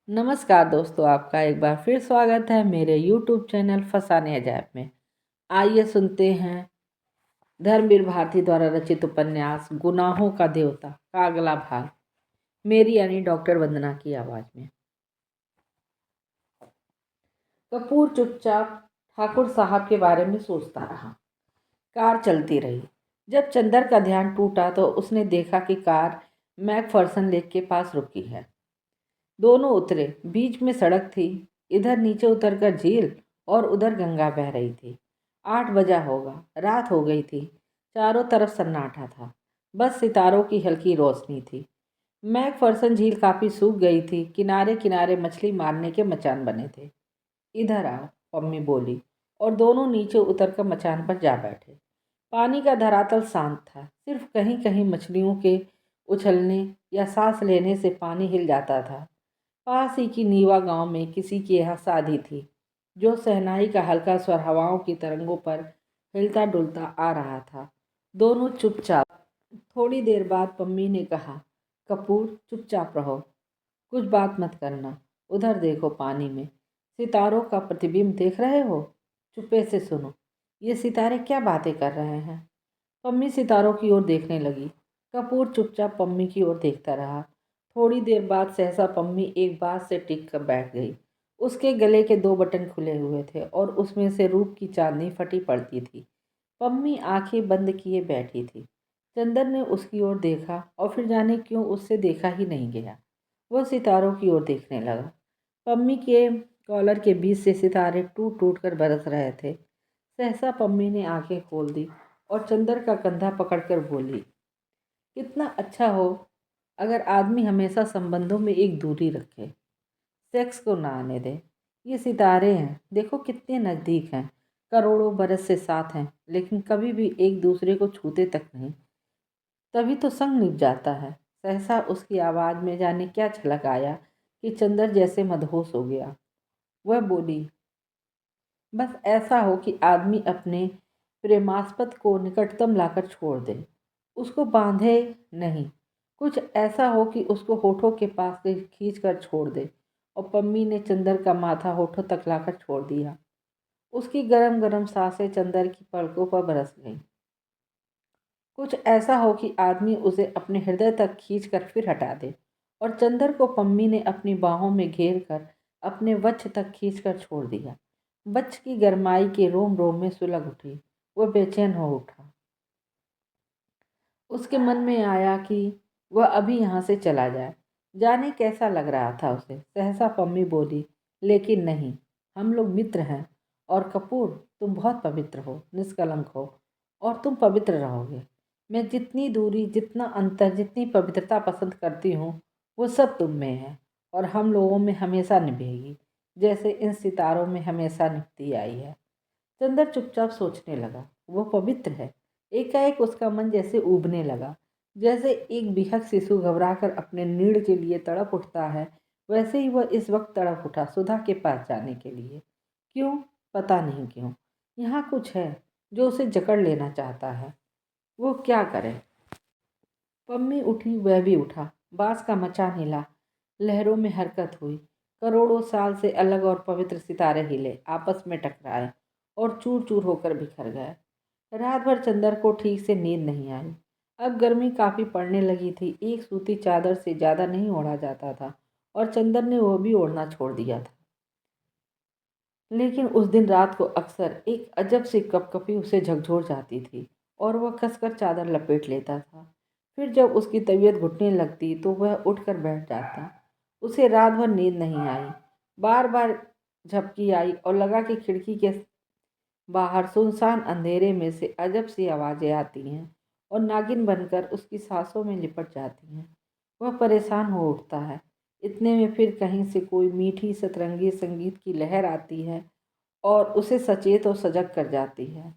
नमस्कार दोस्तों, आपका एक बार फिर स्वागत है मेरे YouTube चैनल फसाने अजायब में। आइए सुनते हैं धर्मवीर भारती द्वारा रचित उपन्यास गुनाहों का देवता का अगला भाग, मेरी यानी डॉक्टर वंदना की आवाज़ में। कपूर चुपचाप ठाकुर साहब के बारे में सोचता रहा। कार चलती रही। जब चंदर का ध्यान टूटा तो उसने देखा कि कार मैकफर्सन लेक के पास रुकी है। दोनों उतरे। बीच में सड़क थी। इधर नीचे उतरकर झील और उधर गंगा बह रही थी। 8 बजा होगा। रात हो गई थी। चारों तरफ सन्नाटा था। बस सितारों की हल्की रोशनी थी। मैकफर्सन झील काफ़ी सूख गई थी। किनारे किनारे मछली मारने के मचान बने थे। इधर आओ, पम्मी बोली, और दोनों नीचे उतरकर मचान पर जा बैठे। पानी का धरातल शांत था। सिर्फ कहीं कहीं मछलियों के उछलने या सांस लेने से पानी हिल जाता था। पास ही की नीवा गांव में किसी के यहाँ शादी थी, जो शहनाई का हल्का स्वर हवाओं की तरंगों पर हिलता डुलता आ रहा था। दोनों चुपचाप। थोड़ी देर बाद पम्मी ने कहा, कपूर चुपचाप रहो, कुछ बात मत करना। उधर देखो, पानी में सितारों का प्रतिबिंब देख रहे हो? चुप्पे से सुनो, ये सितारे क्या बातें कर रहे हैं। पम्मी सितारों की ओर देखने लगी। कपूर चुपचाप पम्मी की ओर देखता रहा। थोड़ी देर बाद सहसा पम्मी एक बात से टिक कर बैठ गई। उसके गले के 2 बटन खुले हुए थे और उसमें से रूप की चांदनी फटी पड़ती थी। पम्मी आंखें बंद किए बैठी थी। चंदन ने उसकी ओर देखा और फिर जाने क्यों उससे देखा ही नहीं गया। वह सितारों की ओर देखने लगा। पम्मी के कॉलर के बीच से सितारे टूट टूट कर बरस रहे थे। सहसा पम्मी ने आंखें खोल दी और चंदर का कंधा पकड़कर बोली, कितना अच्छा हो अगर आदमी हमेशा संबंधों में एक दूरी रखे, सेक्स को ना आने दे। ये सितारे हैं, देखो कितने नज़दीक हैं, करोड़ों बरस से साथ हैं, लेकिन कभी भी एक दूसरे को छूते तक नहीं। तभी तो संग निभ जाता है। सहसा उसकी आवाज़ में जाने क्या छलक आया कि चंदर जैसे मदहोश हो गया। वह बोली, बस ऐसा हो कि आदमी अपने प्रेमास्पद को निकटतम लाकर छोड़ दे, उसको बांधे नहीं। कुछ ऐसा हो कि उसको होठों के पास से खींच कर छोड़ दे। और पम्मी ने चंदर का माथा होठों तक लाकर छोड़ दिया। उसकी गरम गरम सांसें चंदर की पलकों पर बरस गईं। कुछ ऐसा हो कि आदमी उसे अपने हृदय तक खींच कर फिर हटा दे। और चंदर को पम्मी ने अपनी बाहों में घेर कर अपने वक्ष तक खींच कर छोड़ दिया। वक्ष की गरमाई के रोम रोम में सुलग उठी। वह बेचैन हो उठा। उसके मन में आया कि वह अभी यहाँ से चला जाए। जाने कैसा लग रहा था उसे। सहसा पम्मी बोली, लेकिन नहीं, हम लोग मित्र हैं। और कपूर, तुम बहुत पवित्र हो, निष्कलंक हो, और तुम पवित्र रहोगे। मैं जितनी दूरी, जितना अंतर, जितनी पवित्रता पसंद करती हूँ, वो सब तुम में है और हम लोगों में हमेशा निभेगी, जैसे इन सितारों में हमेशा निभती आई है। चंदर चुपचाप सोचने लगा, वो पवित्र है। एकाएक उसका मन जैसे ऊबने लगा। जैसे एक बिहक शिशु घबराकर अपने नीड़ के लिए तड़प उठता है, वैसे ही वह इस वक्त तड़प उठा सुधा के पास जाने के लिए। क्यों? पता नहीं क्यों। यहाँ कुछ है जो उसे जकड़ लेना चाहता है। वो क्या करे? पम्मी उठी, वह भी उठा। बांस का मचान हिला। लहरों में हरकत हुई। करोड़ों साल से अलग और पवित्र सितारे हिले, आपस में टकराए और चूर चूर होकर बिखर गए। रात भर चंदर को ठीक से नींद नहीं आई। अब गर्मी काफ़ी पड़ने लगी थी। एक सूती चादर से ज़्यादा नहीं ओढ़ा जाता था और चंदर ने वह भी ओढ़ना छोड़ दिया था। लेकिन उस दिन रात को अक्सर एक अजब सी कपकपी उसे झकझोर जाती थी और वह कसकर चादर लपेट लेता था। फिर जब उसकी तबीयत घुटने लगती तो वह उठकर बैठ जाता। उसे रात भर नींद नहीं आई। बार बार झपकी आई और लगा कि खिड़की के बाहर सुनसान अंधेरे में से अजब सी आवाज़ें आती हैं और नागिन बनकर उसकी सांसों में लिपट जाती हैं। वह परेशान हो उठता है। इतने में फिर कहीं से कोई मीठी सतरंगी संगीत की लहर आती है और उसे सचेत और सजग कर जाती है।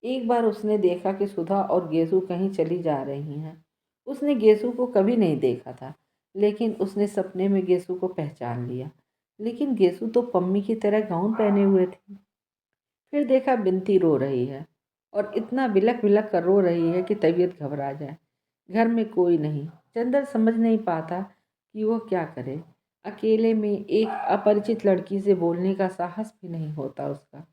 एक बार उसने देखा कि सुधा और गेसु कहीं चली जा रही हैं। उसने गेसु को कभी नहीं देखा था, लेकिन उसने सपने में गेसु को पहचान लिया। लेकिन गेसु तो पम्मी की तरह गाउन पहने हुए थी। फिर देखा बिनती रो रही है और इतना बिलख बिलख कर रो रही है कि तबीयत घबरा जाए। घर में कोई नहीं। चंदर समझ नहीं पाता कि वो क्या करे। अकेले में एक अपरिचित लड़की से बोलने का साहस भी नहीं होता उसका।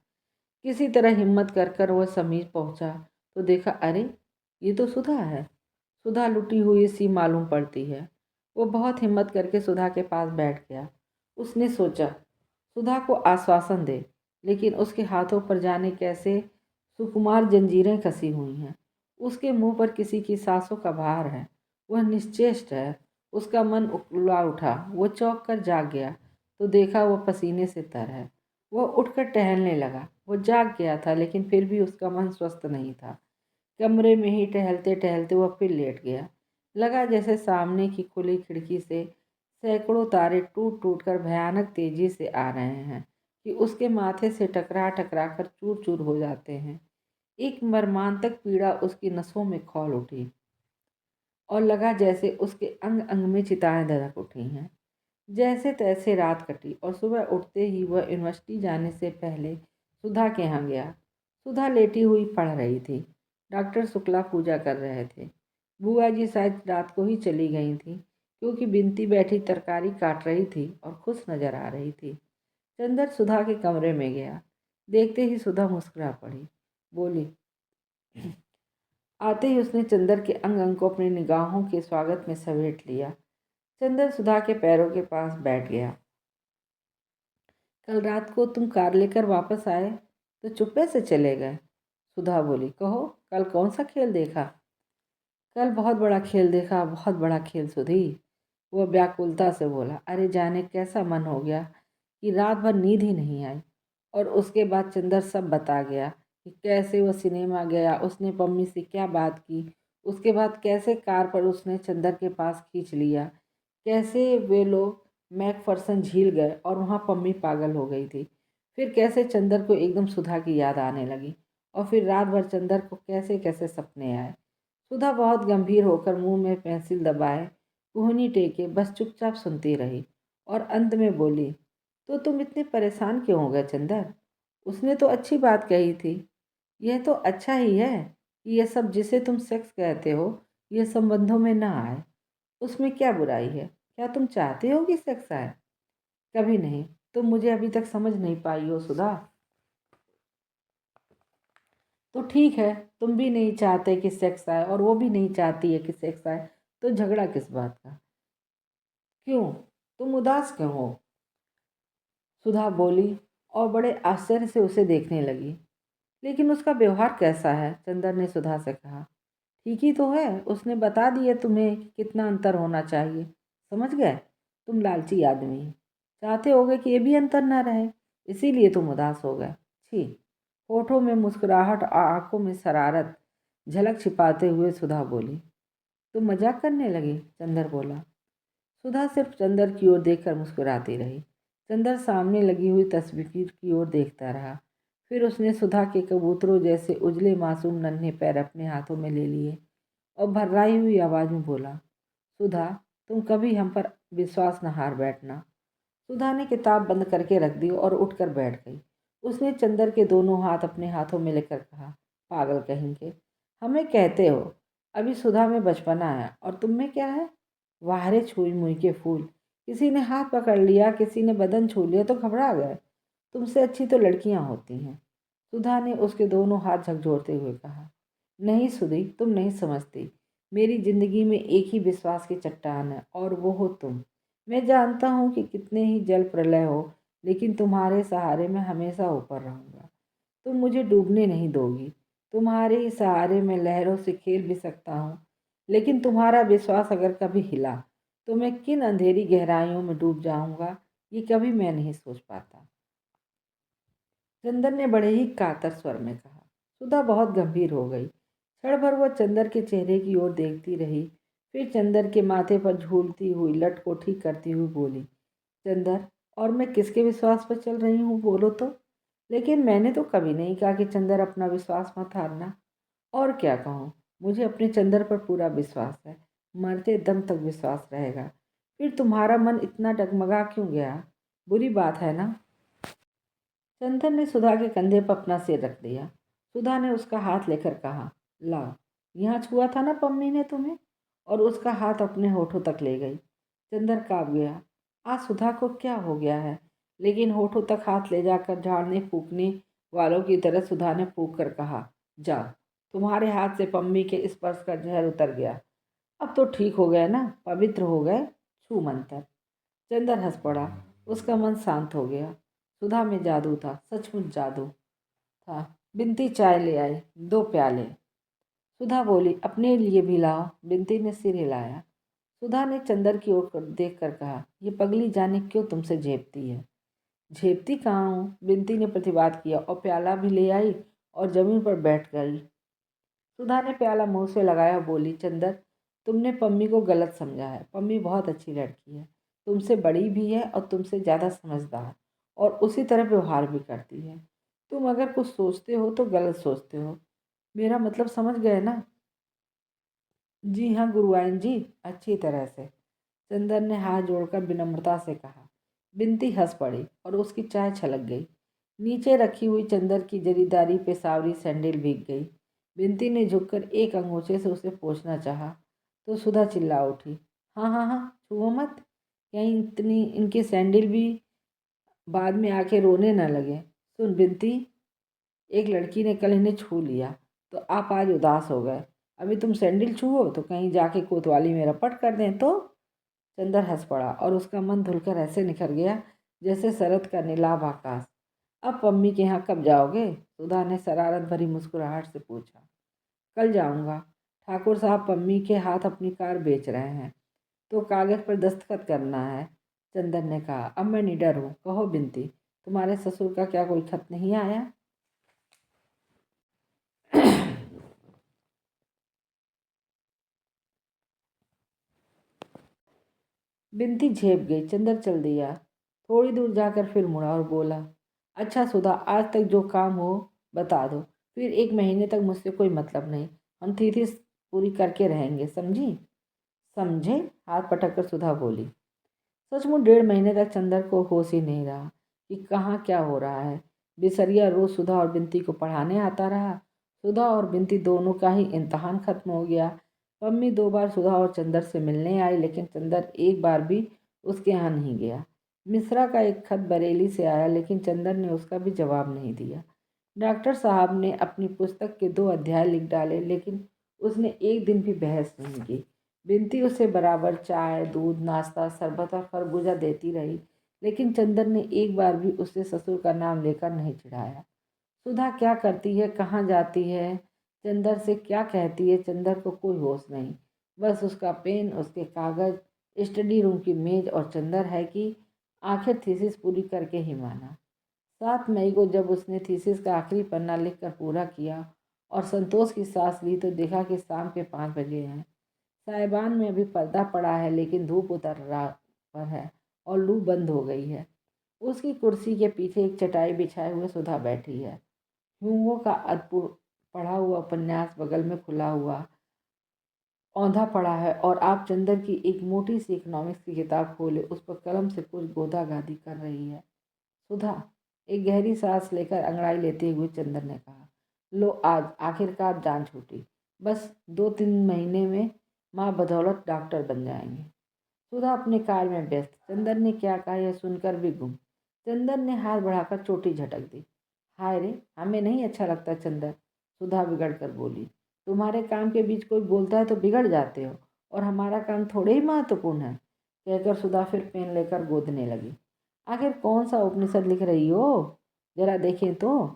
किसी तरह हिम्मत कर कर वह समीप पहुंचा तो देखा, अरे ये तो सुधा है। सुधा लुटी हुई सी मालूम पड़ती है। वो बहुत हिम्मत करके सुधा के पास बैठ गया। उसने सोचा सुधा को आश्वासन दे, लेकिन उसके हाथों पर जाने कैसे सुकुमार जंजीरें कसी हुई हैं। उसके मुंह पर किसी की सांसों का भार है। वह निश्चेष्ट है। उसका मन उकला उठा। वो चौंक कर जाग गया तो देखा वह पसीने से तर है। वह उठकर टहलने लगा। वो जाग गया था लेकिन फिर भी उसका मन स्वस्थ नहीं था। कमरे में ही टहलते टहलते वह फिर लेट गया। लगा जैसे सामने की खुली खिड़की से सैकड़ों तारे टूट टूट कर भयानक तेजी से आ रहे हैं कि उसके माथे से टकरा टकरा कर चूर चूर हो जाते हैं। एक मर्मांतक पीड़ा उसकी नसों में खौल उठी और लगा जैसे उसके अंग अंग में चिताएं धधक उठी हैं। जैसे तैसे रात कटी और सुबह उठते ही वह यूनिवर्सिटी जाने से पहले सुधा के यहाँ गया। सुधा लेटी हुई पढ़ रही थी। डॉक्टर शुक्ला पूजा कर रहे थे। बुआ जी शायद रात को ही चली गई थी, क्योंकि बिनती बैठी तरकारी काट रही थी और खुश नजर आ रही थी। चंदर सुधा के कमरे में गया। देखते ही सुधा मुस्कुरा पड़ी, बोली। आते ही उसने चंदर के अंग अंग को अपनी निगाहों के स्वागत में समेट लिया। चंदर सुधा के पैरों के पास बैठ गया। कल रात को तुम कार लेकर वापस आए तो चुप्पे से चले गए। सुधा बोली, कहो कल कौन सा खेल देखा? कल बहुत बड़ा खेल देखा, बहुत बड़ा खेल सुधी। वह व्याकुलता से बोला। अरे जाने कैसा मन हो गया कि रात भर नींद ही नहीं आई। और उसके बाद चंदर सब बता गया कि कैसे वह सिनेमा गया, उसने पम्मी से क्या बात की, उसके बाद कैसे कार पर उसने चंदर के पास खींच लिया, कैसे वे लोग मैकफरसन झील गए और वहाँ पम्मी पागल हो गई थी। फिर कैसे चंदर को एकदम सुधा की याद आने लगी और फिर रात भर चंदर को कैसे कैसे सपने आए। सुधा बहुत गंभीर होकर मुंह में पेंसिल दबाए कोहनी टेके बस चुपचाप सुनती रही और अंत में बोली, तो तुम इतने परेशान क्यों हो गए चंदर? उसने तो अच्छी बात कही थी। यह तो अच्छा ही है कि यह सब जिसे तुम सेक्स कहते हो यह संबंधों में ना आए। उसमें क्या बुराई है? क्या तुम चाहते हो कि सेक्स आए? कभी नहीं। तुम मुझे अभी तक समझ नहीं पाई हो सुधा। तो ठीक है, तुम भी नहीं चाहते कि सेक्स आए और वो भी नहीं चाहती है कि सेक्स आए, तो झगड़ा किस बात का? क्यों, तुम उदास क्यों हो? सुधा बोली और बड़े आश्चर्य से उसे देखने लगी। लेकिन उसका व्यवहार कैसा है? चंदर ने सुधा से कहा। ठीक ही तो है, उसने बता दिया तुम्हें कि कितना अंतर होना चाहिए। समझ गए? तुम लालची आदमी चाहते होगे कि ये भी अंतर ना रहे, इसीलिए तुम उदास हो गए। छी। होठों में मुस्कुराहट और आंखों में शरारत झलक छिपाते हुए सुधा बोली। तुम मजाक करने लगी? चंदर बोला। सुधा सिर्फ चंदर की ओर देखकर मुस्कुराती रही। चंदर सामने लगी हुई तस्वीर की ओर देखता रहा। फिर उसने सुधा के कबूतरों जैसे उजले मासूम नन्हे पैर अपने हाथों में ले लिए और भर्राई हुई आवाज़ में बोला, सुधा तुम कभी हम पर विश्वास न हार बैठना। सुधा ने किताब बंद करके रख दी और उठकर बैठ गई। उसने चंदर के दोनों हाथ अपने हाथों में लेकर कहा, पागल कहेंगे, हमें कहते हो अभी सुधा में बचपना है और तुम में क्या है? वाहरे छुई मुई के फूल। किसी ने हाथ पकड़ लिया, किसी ने बदन छू लिया तो घबरा गए। तुमसे अच्छी तो लड़कियां होती हैं। सुधा ने उसके दोनों हाथ झकझोरते हुए कहा, नहीं सुधी, तुम नहीं समझती। मेरी जिंदगी में एक ही विश्वास की चट्टान है और वो हो तुम। मैं जानता हूँ कि कितने ही जल प्रलय हो, लेकिन तुम्हारे सहारे मैं हमेशा ऊपर रहूँगा। तुम मुझे डूबने नहीं दोगी। तुम्हारे ही सहारे मैं लहरों से खेल भी सकता हूँ, लेकिन तुम्हारा विश्वास अगर कभी हिला तो मैं किन अंधेरी गहराइयों में डूब जाऊंगा, ये कभी मैं नहीं सोच पाता। चंदर ने बड़े ही कातर स्वर में कहा। सुधा बहुत गंभीर हो गई। क्षण भर वह चंदर के चेहरे की ओर देखती रही, फिर चंदर के माथे पर झूलती हुई लट को ठीक करती हुई बोली, चंदर, और मैं किसके विश्वास पर चल रही हूँ बोलो तो? लेकिन मैंने तो कभी नहीं कहा कि चंदर अपना विश्वास मत हारना। और क्या कहूँ, मुझे अपने चंदर पर पूरा विश्वास है। मरते दम तक विश्वास रहेगा। फिर तुम्हारा मन इतना डगमगा क्यों गया? बुरी बात है ना? चंदर ने सुधा के कंधे पर अपना सिर रख दिया। सुधा ने उसका हाथ लेकर कहा, लाओ, यहाँ छुआ था ना पम्मी ने तुम्हें? और उसका हाथ अपने होठों तक ले गई। चंदर काँप गया। आज सुधा को क्या हो गया है? लेकिन होठों तक हाथ ले जाकर झाड़ने फूकने वालों की तरह सुधा ने फूक कर कहा, जाओ, तुम्हारे हाथ से पम्मी के स्पर्श का जहर उतर गया। अब तो ठीक हो गए ना, पवित्र हो गए। छू मंतर। चंदर हंस पड़ा। उसका मन शांत हो गया। सुधा में जादू था, सचमुच जादू था। बिनती चाय ले आई, 2 प्याले। सुधा बोली, अपने लिए भी लाओ। बिनती ने सिर हिलाया। सुधा ने चंदर की ओर देख कर कहा, ये पगली जाने क्यों तुमसे झेपती है? झेपती कहाँ हूँ? बिनती ने प्रतिवाद किया और प्याला भी ले आई और जमीन पर बैठ गई। सुधा ने प्याला मुंह से लगाया और बोली, चंदर, तुमने पम्मी को गलत समझा है। पम्मी बहुत अच्छी लड़की है, तुमसे बड़ी भी है और तुमसे ज़्यादा समझदार, और उसी तरह व्यवहार भी करती है। तुम अगर कुछ सोचते हो तो गलत सोचते हो। मेरा मतलब समझ गए ना? जी हाँ गुरुआइन जी, अच्छी तरह से। चंदर ने हाथ जोड़कर विनम्रता से कहा। बिनती हंस पड़ी और उसकी चाय छलक गई। नीचे रखी हुई चंदर की जरीदारी पे सावरी सैंडल भीग गई। बिनती ने झुककर एक अंगूठे से उसे पोंछना चाहा तो सुधा चिल्ला उठी, हाँ हाँ हाँ, छुओ मत, कहीं इतनी इनकी सैंडल भी बाद में आके रोने न लगे। सुन बिनती, एक लड़की ने कल इन्हें छू लिया तो आप आज उदास हो गए। अभी तुम सैंडल छुओ तो कहीं जाके कोतवाली में रपट कर दें तो? चंदर हंस पड़ा और उसका मन धुलकर ऐसे निखर गया जैसे शरद का नीलाभ आकाश। अब पम्मी के यहाँ कब जाओगे? सुधा ने शरारत भरी मुस्कुराहट से पूछा। कल जाऊंगा। ठाकुर साहब पम्मी के हाथ अपनी कार बेच रहे हैं तो कागज पर दस्तखत करना है। चंदन ने कहा, अब मैं निडर हूँ। कहो बिनती, तुम्हारे ससुर का क्या कोई खत नहीं आया? बिनती झेप गई। चंदर चल दिया। थोड़ी दूर जाकर फिर मुड़ा और बोला, अच्छा सुधा, आज तक जो काम हो बता दो, फिर 1 महीने तक मुझसे कोई मतलब नहीं। हम थीसिस पूरी करके रहेंगे, समझी? समझे? हाथ पटक कर सुधा बोली। सचमुच 1.5 महीने तक चंदर को होश ही नहीं रहा कि कहाँ क्या हो रहा है। बिसरिया रोज सुधा और बिनती को पढ़ाने आता रहा। सुधा और बिनती दोनों का ही इम्तहान खत्म हो गया। पम्मी 2 बार सुधा और चंदर से मिलने आई, लेकिन चंदर एक बार भी उसके यहाँ नहीं गया। मिश्रा का एक खत बरेली से आया, लेकिन चंदर ने उसका भी जवाब नहीं दिया। डॉक्टर साहब ने अपनी पुस्तक के 2 अध्याय लिख डाले, लेकिन उसने एक दिन भी बहस नहीं की। बिनती उसे बराबर चाय, दूध, नाश्ता, शरबत और खरबूजा देती रही, लेकिन चंदर ने एक बार भी उससे ससुर का नाम लेकर नहीं चिढ़ाया। सुधा क्या करती है, कहाँ जाती है, चंदर से क्या कहती है, चंदर को कोई होश नहीं। बस उसका पेन, उसके कागज, स्टडी रूम की मेज और चंदर है कि आखिर थीसिस पूरी करके ही माना। 7 मई को जब उसने थीसिस का आखिरी पन्ना लिखकर पूरा किया और संतोष की सांस ली तो देखा कि शाम के 5 बजे हैं। साइबान में अभी पर्दा पड़ा है, लेकिन धूप उतर रहा पर है और लू बंद हो गई है। उसकी कुर्सी के पीछे एक चटाई बिछाए हुए सुधा बैठी है। ह्यूगो का अद्भुत पढ़ा हुआ उपन्यास बगल में खुला हुआ औंधा पड़ा है और आप चंदर की एक मोटी सी इकोनॉमिक्स की किताब खोले उस पर कलम से कुछ गोदा गादी कर रही है। सुधा, एक गहरी सांस लेकर अंगड़ाई लेते हुए चंदर ने कहा, लो आज आखिरकार जान छूटी। बस 2-3 महीने में माँ बदौलत डॉक्टर बन जाएंगे। सुधा अपने कार में व्यस्त। चंदर ने क्या कहा यह सुनकर भी गुम। चंदर ने हाथ बढ़ाकर चोटी झटक दी। हाय रे, हमें नहीं अच्छा लगता चंदर, सुधा बिगड़ कर बोली। तुम्हारे काम के बीच कोई बोलता है तो बिगड़ जाते हो, और हमारा काम थोड़े ही महत्वपूर्ण है, कहकर सुधा फिर पेन लेकर गोदने लगी। आखिर कौन सा उपनिषद लिख रही हो, जरा देखें तो।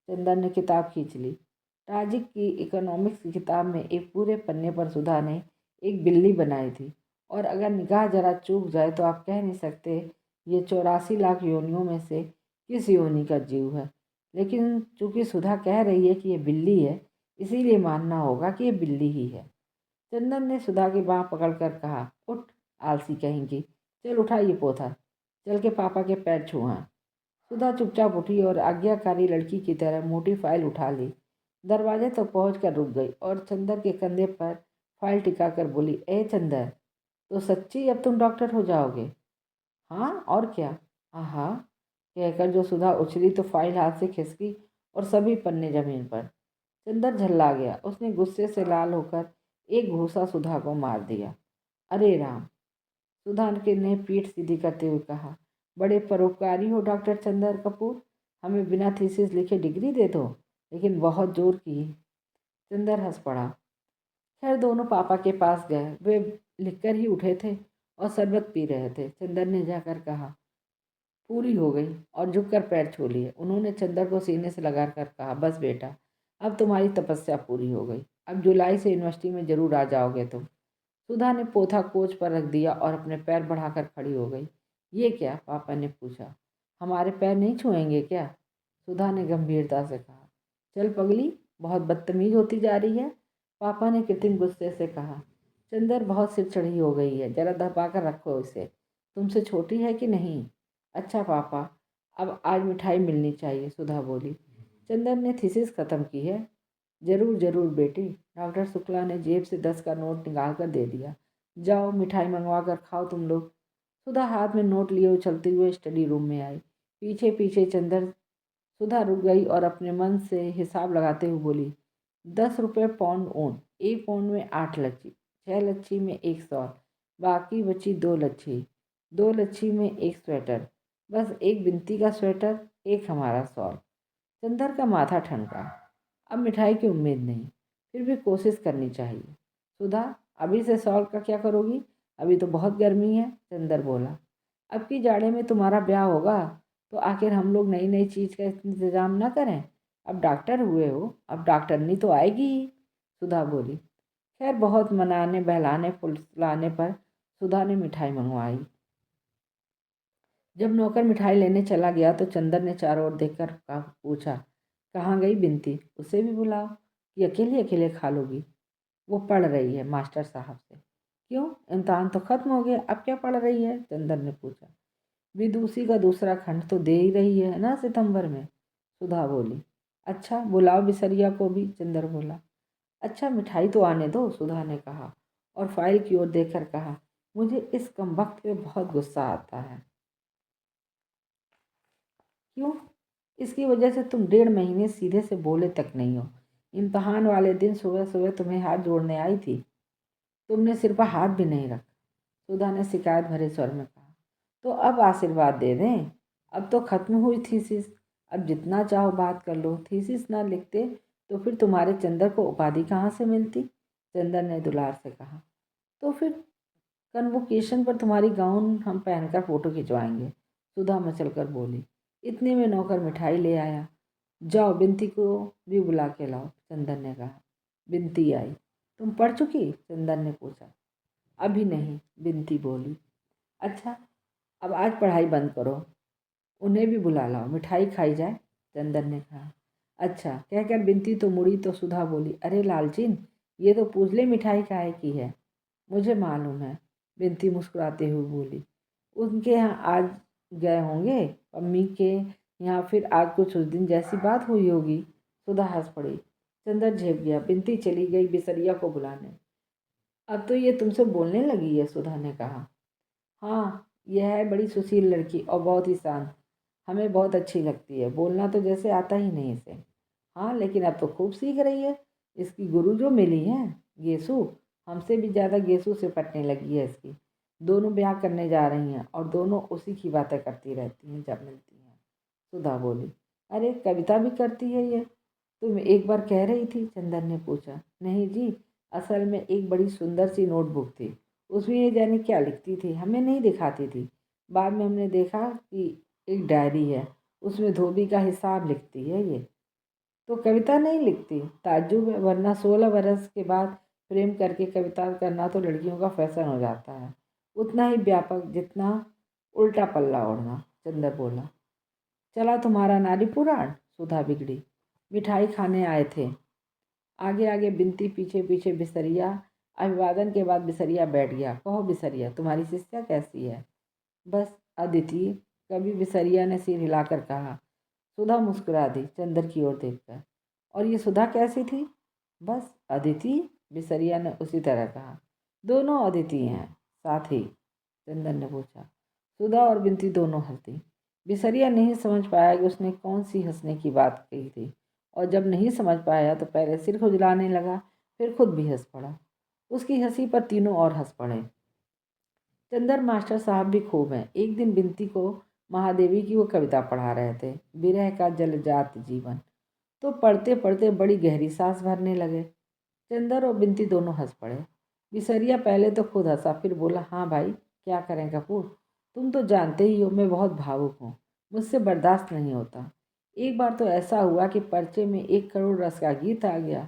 चंदर ने किताब खींच ली। ताजिक की इकोनॉमिक्स की किताब में एक पूरे पन्ने पर सुधा ने एक बिल्ली बनाई थी, और अगर निगाह जरा चूक जाए तो आप कह नहीं सकते ये 84 लाख योनियों में से किस योनि का जीव है। लेकिन चूंकि सुधा कह रही है कि ये बिल्ली है, इसीलिए मानना होगा कि ये बिल्ली ही है। चंदन ने सुधा की बाँह पकड़कर कहा, उठ आलसी कहेंगी, चल उठा ये पोथा, चल के पापा के पैर छुआ। सुधा चुपचाप उठी और आज्ञाकारी लड़की की तरह मोटी फाइल उठा ली। दरवाजे तक पहुँच कर रुक गई और चंदर के कंधे पर फाइल टिकाकर बोली, ए चंदर, तो सच्ची अब तुम डॉक्टर हो जाओगे? हाँ और क्या, आहा, कहकर जो सुधा उछली तो फाइल हाथ से खिसकी और सभी पन्ने जमीन पर। चंदर झल्ला गया। उसने गुस्से से लाल होकर एक घूंसा सुधा को मार दिया। अरे राम! सुधा ने पीठ सीधी करते हुए कहा। बड़े परोपकारी हो डॉक्टर चंदर कपूर, हमें बिना थीसिस लिखे डिग्री दे दो, लेकिन बहुत जोर की। चंदर हंस पड़ा। खैर दोनों पापा के पास गए। वे लिखकर ही उठे थे और शरबत पी रहे थे। चंदर ने जाकर कहा, पूरी हो गई, और झुककर पैर छू लिए। उन्होंने चंदर को सीने से लगाकर कहा, बस बेटा, अब तुम्हारी तपस्या पूरी हो गई। अब जुलाई से यूनिवर्सिटी में जरूर आ जाओगे तुम। सुधा ने पोथा कोच पर रख दिया और अपने पैर बढ़ाकर खड़ी हो गई। ये क्या? पापा ने पूछा। हमारे पैर नहीं छुएंगे क्या? सुधा ने गंभीरता से कहा। चल पगली, बहुत बदतमीज होती जा रही है, पापा ने कृत्रिम गुस्से से कहा। चंदर बहुत सिर चढ़ी हो गई है, जरा दबा कर रखो इसे। तुमसे छोटी है कि नहीं? अच्छा पापा, अब आज मिठाई मिलनी चाहिए, सुधा बोली। चंदर ने थीसिस खत्म की है? जरूर जरूर बेटी। डॉक्टर शुक्ला ने जेब से 10 का नोट निकाल कर दे दिया। जाओ मिठाई मंगवा कर खाओ तुम लोग। सुधा हाथ में नोट लिए उछलते हुए स्टडी रूम में आई। पीछे पीछे चंदर। सुधा रुक गई और अपने मन से हिसाब लगाते हुए बोली, 10 रुपये पौंड ऊन, 1 पौंड में 8 लच्छी, 6 लच्छी में 1 शॉल, बाकी बची 2 लच्छी, 2 लच्छी में 1 स्वेटर, बस एक बिनती का स्वेटर, एक हमारा शॉल। चंदर का माथा ठनका। अब मिठाई की उम्मीद नहीं, फिर भी कोशिश करनी चाहिए। सुधा, अभी से शॉल का क्या करोगी? अभी तो बहुत गर्मी है, चंदर बोला। अब की जाड़े में तुम्हारा ब्याह होगा तो आखिर हम लोग नई नई चीज़ का इंतजाम ना करें? अब डॉक्टर हुए हो, अब डॉक्टरनी तो आएगी ही, सुधा बोली। खैर बहुत मनाने बहलाने फुसलाने पर सुधा ने मिठाई मंगवाई। जब नौकर मिठाई लेने चला गया तो चंदर ने चारों ओर देखकर पूछा, कहाँ गई बिनती? उसे भी बुलाओ, कि अकेले अकेले खा लोगी? वो पढ़ रही है मास्टर साहब से। क्यों, इम्तहान तो खत्म हो गया, अब क्या पढ़ रही है? चंदर ने पूछा। विदूषी का दूसरा खंड तो दे ही रही है ना सितंबर में, सुधा बोली। अच्छा बुलाओ बिसरिया को भी, चंदर बोला। अच्छा मिठाई तो आने दो, सुधा ने कहा और फाइल की ओर देखकर कहा, मुझे इस कमबख्त पे बहुत गुस्सा आता है। क्यों? इसकी वजह से तुम 1.5 महीने सीधे से बोले तक नहीं हो। इम्तहान वाले दिन सुबह सुबह तुम्हें हाथ जोड़ने आई थी, तुमने सिर पर हाथ भी नहीं रखा, सुधा ने शिकायत भरे स्वर में कहा। तो अब आशीर्वाद दे दें, अब तो खत्म हुई थीसिस, अब जितना चाहो बात कर लो। थीसिस ना लिखते तो फिर तुम्हारे चंदर को उपाधि कहाँ से मिलती? चंदर ने दुलार से कहा। तो फिर कन्वोकेशन पर तुम्हारी गाउन हम पहनकर फोटो खिंचवाएंगे, सुधा मचल कर बोली। इतने में नौकर मिठाई ले आया। जाओ बिनती को भी बुला के लाओ, चंदन ने कहा। बिनती आई। तुम पढ़ चुकी? चंदन ने पूछा। अभी नहीं, बिनती बोली। अच्छा, अब आज पढ़ाई बंद करो, उन्हें भी बुला लाओ, मिठाई खाई जाए, चंदन ने कहा। अच्छा कहकर बिनती तो मुड़ी तो सुधा बोली, अरे लालचीन, ये तो पूजले मिठाई काहे की है? मुझे मालूम है, बिनती मुस्कुराते हुए बोली। उनके यहाँ आज गए होंगे, अम्मी के यहाँ, फिर आज कुछ उस दिन जैसी बात हुई होगी। सुधा हंस पड़ी। चंदर झेप गया। बिनती चली गई बिसरिया को बुलाने। अब तो ये तुमसे बोलने लगी है, सुधा ने कहा। हाँ, यह है बड़ी सुशील लड़की और बहुत ही शांत, हमें बहुत अच्छी लगती है। बोलना तो जैसे आता ही नहीं इसे। हाँ, लेकिन अब तो खूब सीख रही है। इसकी गुरु जो मिली है, गेसु, हमसे भी ज़्यादा गेसु से पटने लगी है इसकी। दोनों ब्याह करने जा रही हैं और दोनों उसी की बातें करती रहती हैं जब मिलती हैं, सुधा बोली। अरे कविता भी करती है ये, तुम एक बार कह रही थी, चंदन ने पूछा। नहीं जी, असल में एक बड़ी सुंदर सी नोटबुक थी, उसमें ये जाने क्या लिखती थी, हमें नहीं दिखाती थी। बाद में हमने देखा कि एक डायरी है, उसमें धोबी का हिसाब लिखती है ये। तो कविता नहीं लिखती? ताज्जुब है, वरना 16 बरस के बाद प्रेम करके कविता करना तो लड़कियों का फैशन हो जाता है, उतना ही व्यापक जितना उल्टा पल्ला ओढ़ना, चंदर बोला। चला तुम्हारा नारी पुराण, सुधा बिगड़ी। मिठाई खाने आए थे, आगे आगे बिनती, पीछे पीछे बिसरिया। अभिवादन के बाद बिसरिया बैठ गया। कहो बिसरिया, तुम्हारी शिष्या कैसी है? बस अदिति, कभी बिसरिया ने सिर हिलाकर कहा। सुधा मुस्कुरा दी चंदर की ओर देखकर। और ये सुधा कैसी थी? बस अदिति, बिसरिया ने उसी तरह कहा। दोनों अदिति हैं साथ ही, चंदन ने पूछा। सुधा और बिनती दोनों हंसी। बिसरिया नहीं समझ पाया कि उसने कौन सी हंसने की बात कही थी, और जब नहीं समझ पाया तो पहले सिर खुजलाने लगा, फिर खुद भी हंस पड़ा। उसकी हंसी पर तीनों और हंस पड़े। चंदर मास्टर साहब भी खूब हैं। एक दिन बिनती को महादेवी की वो कविता पढ़ा रहे थे, विरह का जलजात जीवन। तो पढ़ते पढ़ते बड़ी गहरी सांस भरने लगे। चंदर और बिनती दोनों हंस पड़े। बिसरिया पहले तो खुद हंसा, फिर बोला, हाँ भाई, क्या करें कपूर, तुम तो जानते ही हो मैं बहुत भावुक हूँ, मुझसे बर्दाश्त नहीं होता। एक बार तो ऐसा हुआ कि पर्चे में 1 करोड़ रस का गीत आ गया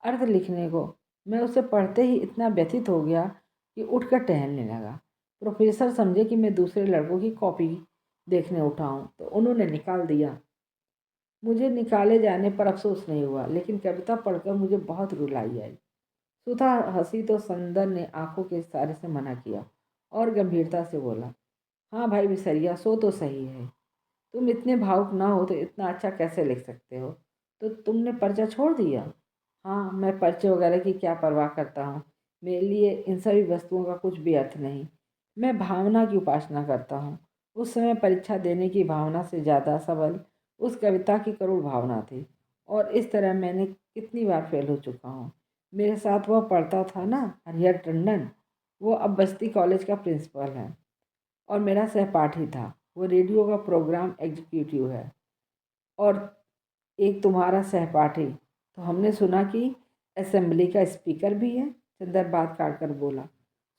अर्थ लिखने को। मैं उसे पढ़ते ही इतना व्यथित हो गया कि उठकर टहलने लगा। प्रोफेसर समझे कि मैं दूसरे लड़कों की कॉपी देखने उठा हूँ, तो उन्होंने निकाल दिया। मुझे निकाले जाने पर अफसोस नहीं हुआ, लेकिन कविता पढ़कर मुझे बहुत रुलाई आई। सुधा हंसी तो संदर ने आंखों के इशारे से मना किया और गंभीरता से बोला, हाँ भाई बिसरिया, सो तो सही है। तुम इतने भावुक ना हो तो इतना अच्छा कैसे लिख सकते हो? तो तुमने पर्चा छोड़ दिया? हाँ, मैं पर्चे वगैरह की क्या परवाह करता हूँ। मेरे लिए इन सभी वस्तुओं का कुछ भी अर्थ नहीं। मैं भावना की उपासना करता हूँ। उस समय परीक्षा देने की भावना से ज़्यादा सबल उस कविता की करुण भावना थी। और इस तरह मैंने कितनी बार फेल हो चुका हूँ। मेरे साथ वह पढ़ता था ना, हरिहर टंडन, वो अब बस्ती कॉलेज का प्रिंसिपल है और मेरा सहपाठी था। वो रेडियो का प्रोग्राम एग्जीक्यूटिव है। और एक तुम्हारा सहपाठी, तो हमने सुना कि असेंबली का स्पीकर भी है। चंदर बात काट कर बोला।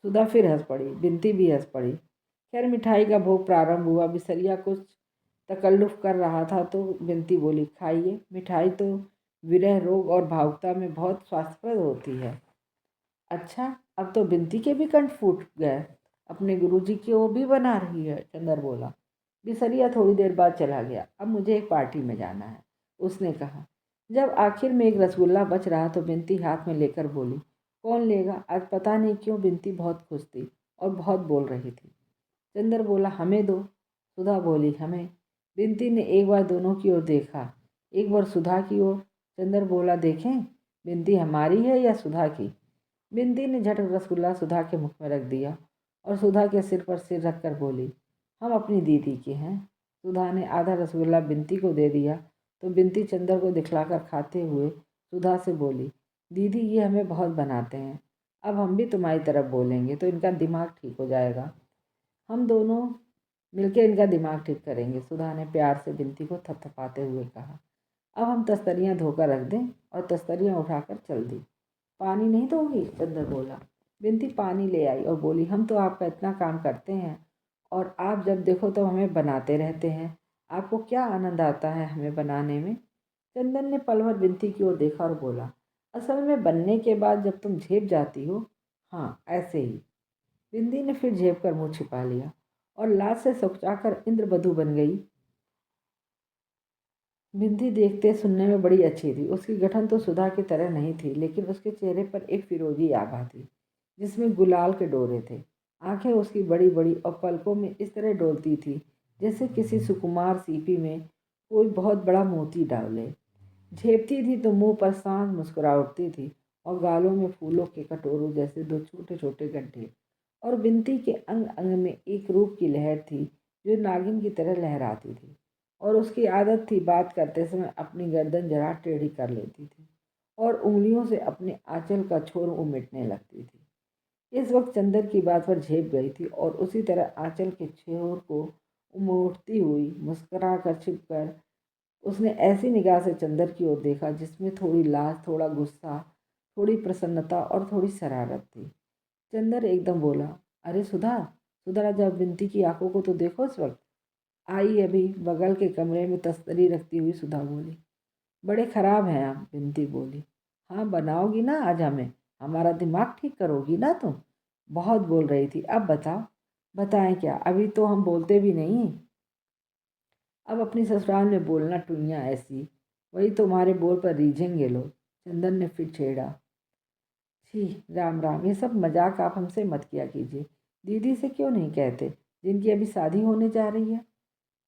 सुधा फिर हंस पड़ी, बिनती भी हंस पड़ी। खैर मिठाई का भोग प्रारंभ हुआ। बिसरिया कुछ तकल्लुफ़ कर रहा था तो बिनती बोली, खाइए, मिठाई तो विरह रोग और भावुकता में बहुत स्वास्थ्यप्रद होती है। अच्छा, अब तो बिनती के भी कंठ फूट गए। अपने गुरुजी की वो भी बना रही है, चंदर बोला। बिसरिया थोड़ी देर बाद चला गया। अब मुझे एक पार्टी में जाना है, उसने कहा। जब आखिर में एक रसगुल्ला बच रहा तो बिनती हाथ में लेकर बोली, कौन लेगा? आज पता नहीं क्यों बिनती बहुत खुश थी और बहुत बोल रही थी। चंदर बोला, हमें दो। सुधा बोली, हमें। बिनती ने एक बार दोनों की ओर देखा, एक बार सुधा की ओर। चंदर बोला, देखें, बिनती हमारी है या सुधा की? बिंदी ने झट रसगुल्ला सुधा के मुख में रख दिया और सुधा के सिर पर सिर रखकर बोली, हम अपनी दीदी के हैं। सुधा ने आधा रसगुल्ला बिनती को दे दिया तो बिनती चंदर को दिखलाकर खाते हुए सुधा से बोली, दीदी ये हमें बहुत बनाते हैं, अब हम भी तुम्हारी तरफ बोलेंगे तो इनका दिमाग ठीक हो जाएगा। हम दोनों मिलकर इनका दिमाग ठीक करेंगे, सुधा ने प्यार से बिनती को थपथपाते हुए कहा। अब हम तस्तरियाँ धोकर रख दें। और तस्तरियाँ उठाकर चल दी। पानी नहीं दोगी? चंदर बोला। बिनती पानी ले आई और बोली, हम तो आपका इतना काम करते हैं और आप जब देखो तो हमें बनाते रहते हैं। आपको क्या आनंद आता है हमें बनाने में? चंदन ने पल भर बिनती की ओर देखा और बोला, असल में बनने के बाद जब तुम झेप जाती हो। हाँ, ऐसे ही। बिंदी ने फिर झेप कर मुँह छिपा लिया और लाज से सुखचाकर इंद्रवधु बन गई। बिंदी देखते सुनने में बड़ी अच्छी थी। उसकी गठन तो सुधा की तरह नहीं थी, लेकिन उसके चेहरे पर एक फिरोजी आभा थी जिसमें गुलाल के डोरे थे। आंखें उसकी बड़ी बड़ी और पलकों में इस तरह डोलती थी जैसे किसी सुकुमार सीपी में कोई बहुत बड़ा मोती डाले। झेपती थी तो मुंह पर सांस मुस्कुरा उठती थी और गालों में फूलों के कटोरों जैसे दो छोटे छोटे गड्ढे। और बिनती के अंग अंग में एक रूप की लहर थी जो नागिन की तरह लहराती थी। और उसकी आदत थी बात करते समय अपनी गर्दन जरा टेढ़ी कर लेती थी और उंगलियों से अपने आंचल का छोर उमेटने लगती थी। इस वक्त चंदर की बात पर झेप गई थी और उसी तरह आंचल के छोर को उमोटती हुई मुस्कुरा कर छिप कर उसने ऐसी निगाह से चंदर की ओर देखा जिसमें थोड़ी लाज, थोड़ा गुस्सा, थोड़ी प्रसन्नता और थोड़ी शरारत थी। चंदर एकदम बोला, अरे सुधा, सुधा जब बिनती की आंखों को तो देखो इस वक्त। आई अभी। बगल के कमरे में तस्तरी रखती हुई सुधा बोली। बड़े खराब हैं आप, बिनती बोली। हाँ, बनाओगी ना आज हमें? हमारा दिमाग ठीक करोगी ना तुम? बहुत बोल रही थी, अब बताओ। बताएं क्या, अभी तो हम बोलते भी नहीं। अब अपनी ससुराल में बोलना टुनिया ऐसी, वही तुम्हारे बोल पर रीझेंगे लोग। चंदन ने फिर छेड़ा। छी, राम राम, ये सब मजाक आप हमसे मत किया कीजिए। दीदी से क्यों नहीं कहते, जिनकी अभी शादी होने जा रही है?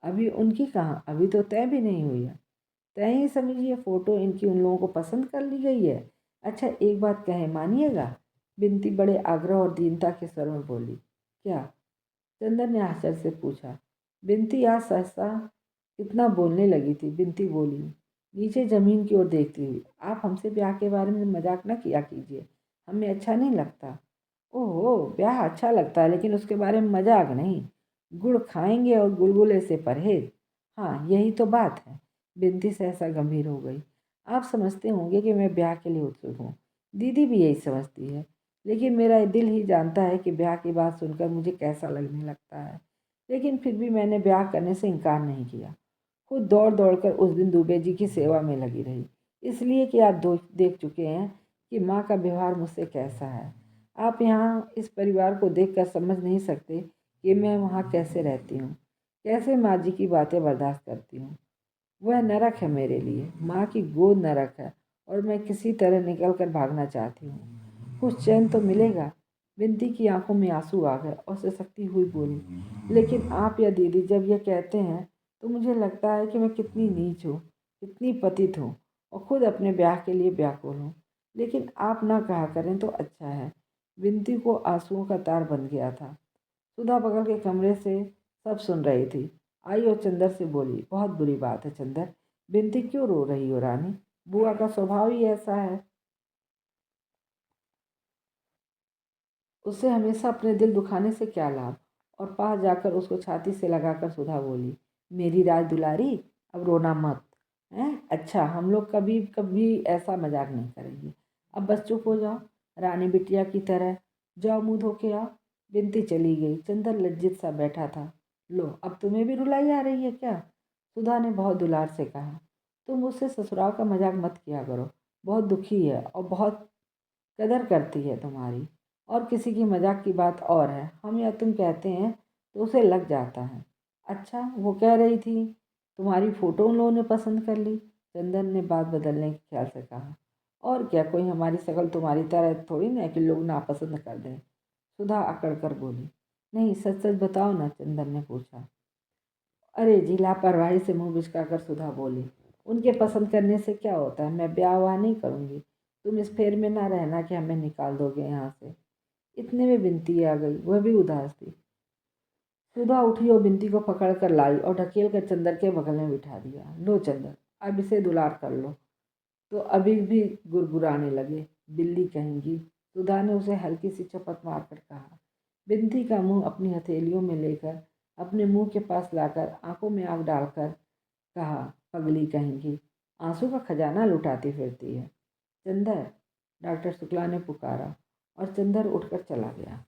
अभी उनकी कहाँ, अभी तो तय भी नहीं हुई है। तय ही समझिए, फ़ोटो इनकी उन लोगों को पसंद कर ली गई है। अच्छा, एक बात कहें, मानिएगा? बिनती बड़े आग्रह और दीनता के स्वर में बोली। क्या? चंदन ने आश्चर्य से पूछा। बिनती आज सहसा इतना बोलने लगी थी। बिनती बोली, नीचे ज़मीन की ओर देखती हुई, आप हमसे ब्याह के बारे में मजाक न किया कीजिए, हमें अच्छा नहीं लगता। ओहो, ब्याह अच्छा लगता है लेकिन उसके बारे में मजाक नहीं। गुड़ खाएंगे और गुलगुले से परहेज। हाँ, यही तो बात है। बिनती सहसा गंभीर हो गई। आप समझते होंगे कि मैं ब्याह के लिए उत्सुक हूँ। दीदी भी यही समझती है। लेकिन मेरा दिल ही जानता है कि ब्याह की बात सुनकर मुझे कैसा लगने लगता है। लेकिन फिर भी मैंने ब्याह करने से इनकार नहीं किया। खुद दौड़ दौड़ कर उस दिन दुबे जी की सेवा में लगी रही। इसलिए कि आप देख चुके हैं कि माँ का व्यवहार मुझसे कैसा है। आप यहाँ इस परिवार को देखकर समझ नहीं सकते कि मैं वहाँ कैसे रहती हूँ, कैसे माँ जी की बातें बर्दाश्त करती हूँ। वह नरक है मेरे लिए, माँ की गोद नरक है। और मैं किसी तरह निकल कर भागना चाहती हूँ। कुछ चैन तो मिलेगा। बिनती की आंखों में आंसू आ गए और सिसकती हुई बोली, लेकिन आप या दीदी जब यह कहते हैं तो मुझे लगता है कि मैं कितनी नीच हूँ, कितनी पतित हूँ और खुद अपने ब्याह के लिए व्याकुल हूँ। लेकिन आप ना कहा करें तो अच्छा है। बिनती को आंसुओं का तार बन गया था। सुधा बगल के कमरे से सब सुन रही थी। आई और चंदर से बोली, बहुत बुरी बात है चंदर। बिनती क्यों रो रही हो रानी? बुआ का स्वभाव ही ऐसा है। उससे हमेशा अपने दिल दुखाने से क्या लाभ? और पास जाकर उसको छाती से लगाकर सुधा बोली, मेरी राज दुलारी, अब रोना मत। हैं? अच्छा, हम लोग कभी कभी ऐसा मजाक नहीं करेंगे। अब बस चुप हो जाओ, रानी बिटिया की तरह। जाओ मुंह धो के आओ। बिनती चली गई। चंदर लज्जित सा बैठा था। लो, अब तुम्हें भी रुलाई आ रही है क्या? सुधा ने बहुत दुलार से कहा। तुम उससे ससुराल का मजाक मत किया करो। बहुत दुखी है और बहुत कदर करती है तुम्हारी। और किसी की मजाक की बात और है, हम या तुम कहते हैं तो उसे लग जाता है। अच्छा, वो कह रही थी तुम्हारी फ़ोटो उन लोगों ने पसंद कर ली। चंदन ने बात बदलने के ख्याल से कहा। और क्या, कोई हमारी शक्ल तुम्हारी तरह थोड़ी ना है कि लोग नापसंद कर दें। सुधा अकड़ कर बोली। नहीं, सच सच बताओ ना, चंदन ने पूछा। अरे जी, लापरवाही से मुंह बिचकाकर सुधा बोली। उनके पसंद करने से क्या होता है? मैं ब्याह वाह नहीं करूँगी। तुम इस फेर में ना रहना कि हमें निकाल दोगे यहाँ से। इतने में बिनती आ गई। वह भी उदास थी। सुधा उठी और बिनती को पकड़ कर लाई और ढकेल कर चंदर के बगल में बिठा दिया। लो चंदर, अब इसे दुलार कर लो। तो अभी भी गुरगुराने लगे। बिल्ली कहेंगी। सुधा ने उसे हल्की सी चपत मारकर कहा। बिनती का मुंह अपनी हथेलियों में लेकर अपने मुंह के पास लाकर आंखों में आग डालकर कहा, पगली कहेंगी, आंसू का खजाना लुटाती फिरती है। चंदर, डॉक्टर शुक्ला ने पुकारा और चंदर उठकर चला गया।